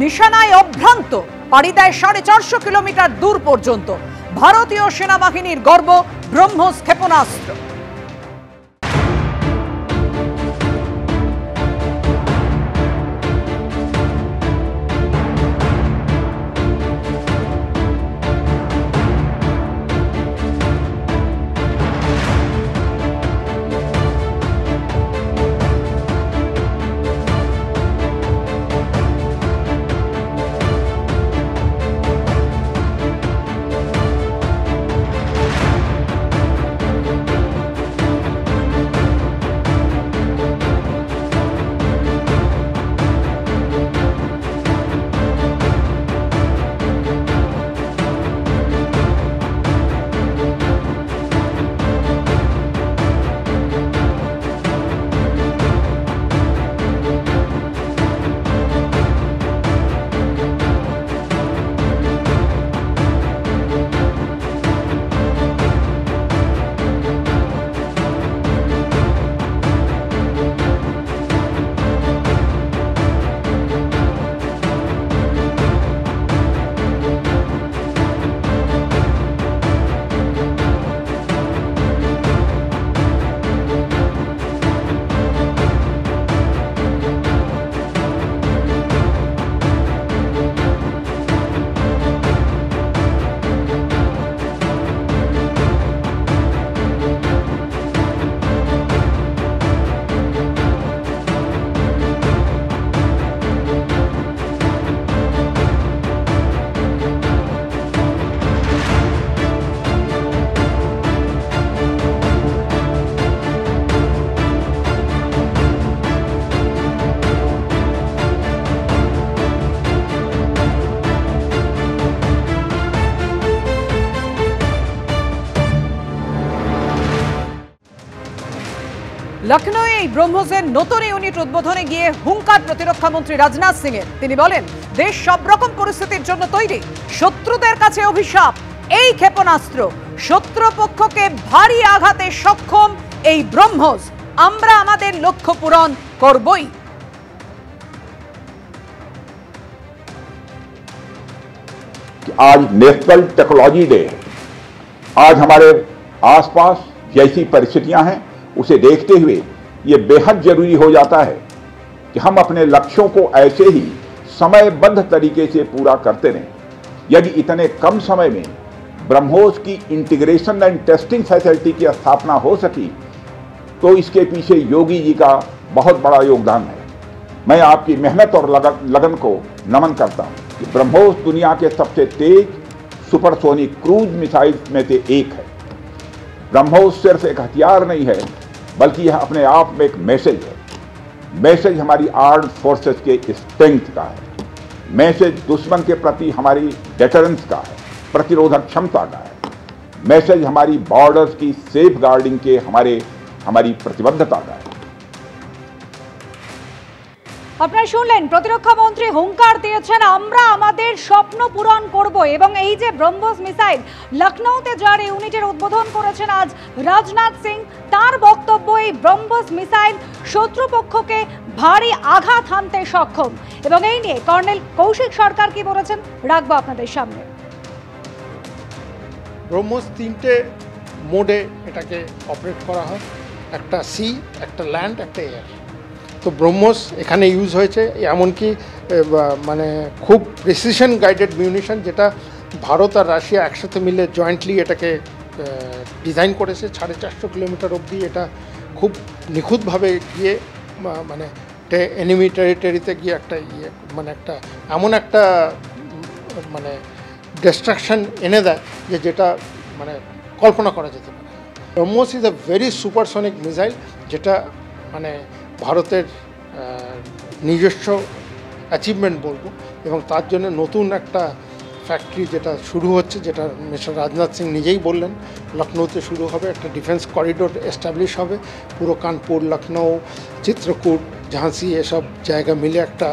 নিশানায় অভ্রান্ত, পাড়ি দেয় 450 কিলোমিটার দূর পর্যন্ত। ভারতীয় সেনাবাহিনীর গর্ব ব্রহ্মোস ক্ষেপণাস্ত্র। লখনৌয়ে এই ব্রহ্মোসের নতুন ইউনিট উদ্বোধনে গিয়ে হুঙ্কার প্রতিরক্ষা মন্ত্রী রাজনাথ সিং এর। তিনি বলেন, দেশ সব রকম পরিস্থিতির জন্য তৈরি, শত্রুদের কাছে অভিশাপ এই ক্ষেপণাস্ত্র, শত্রুপক্ষকে ভারী আঘাতে সক্ষম এই ব্রহ্মোস, আমরা আমাদের লক্ষ্য পূরণ করবই। आज नेशनल टेक्नोलॉजी डे है। आज हमारे आसपास जैसी परिस्थितियां हैं उसे देखते हुए ये बेहद जरूरी हो जाता है कि हम अपने लक्ष्यों को ऐसे ही समयबद्ध तरीके से पूरा करते रहें। यदि इतने कम समय में ब्रह्मोस की इंटीग्रेशन एंड टेस्टिंग फैसिलिटी की स्थापना हो सकी तो इसके पीछे योगी जी का बहुत बड़ा योगदान है। मैं आपकी मेहनत और लगन को नमन करता हूं कि ब्रह्मोस दुनिया के सबसे तेज सुपरसोनिक क्रूज मिसाइल में से एक है। ब्रह्मोस सिर्फ एक हथियार नहीं है, बल्कि यह अपने आप में एक मैसेज है। मैसेज हमारी आर्म्ड फोर्सेस के स्ट्रेंथ का है, मैसेज दुश्मन के प्रति हमारी डेटरेंस का है, प्रतिरोधक क्षमता का है, मैसेज हमारी बॉर्डर्स की सेफ गार्डिंग के हमारी प्रतिबद्धता का है। আপনারা শুনলেন প্রতিরক্ষা মন্ত্রী হুঙ্কার দিয়েছেন, আমরা আমাদের স্বপ্ন পূরণ করব। এবং এই যে ব্রহ্মোস মিসাইল লখনৌতে যার ইউনিটের উদ্বোধন করেছেন আজ রাজনাথ সিং, তার বক্তব্য এই ব্রহ্মোস মিসাইল শত্রুপক্ষকে ভারী আঘাত হানতে সক্ষম। এবং এই নিয়ে কর্নেল কৌশিক সরকার কি বলেছেন রাখবো আপনাদের সামনে। ব্রহ্মোস 3টে মোডে এটাকে অপারেট করা হয়, একটা সি, একটা ল্যান্ড, একটা এয়ার। তো ব্রহ্মোস এখানে ইউজ হয়েছে, এমনকি মানে খুব প্রেসিশন গাইডেড মিউনিশন, যেটা ভারত আর রাশিয়া একসাথে মিলে জয়েন্টলি এটাকে ডিজাইন করেছে। 450 কিলোমিটার অবধি এটা খুব নিখুঁতভাবে গিয়ে মানে এনিমি টেরিটরিতে গিয়ে একটা মানে একটা এমন একটা মানে ডিস্ট্রাকশন এনে দেয় যেটা মানে কল্পনা করা যেতে পারে। BrahMos is a very supersonic missile, যেটা মানে ভারতের নিজস্ব অ্যাচিভমেন্ট বলবো। এবং তার জন্য নতুন একটা ফ্যাক্টরি যেটা শুরু হচ্ছে, যেটা মিস্টার রাজনাথ সিং নিজেই বললেন, লখনৌতে শুরু হবে, একটা ডিফেন্স করিডোর এস্টাবলিশ হবে, পুরো কানপুর, লখনৌ, চিত্রকূট, ঝাঁসি এসব জায়গা মিলে একটা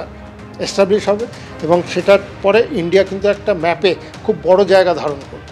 এস্টাবলিশ হবে। এবং সেটার পরে ইন্ডিয়া কিন্তু একটা ম্যাপে খুব বড় জায়গা ধারণ করবে।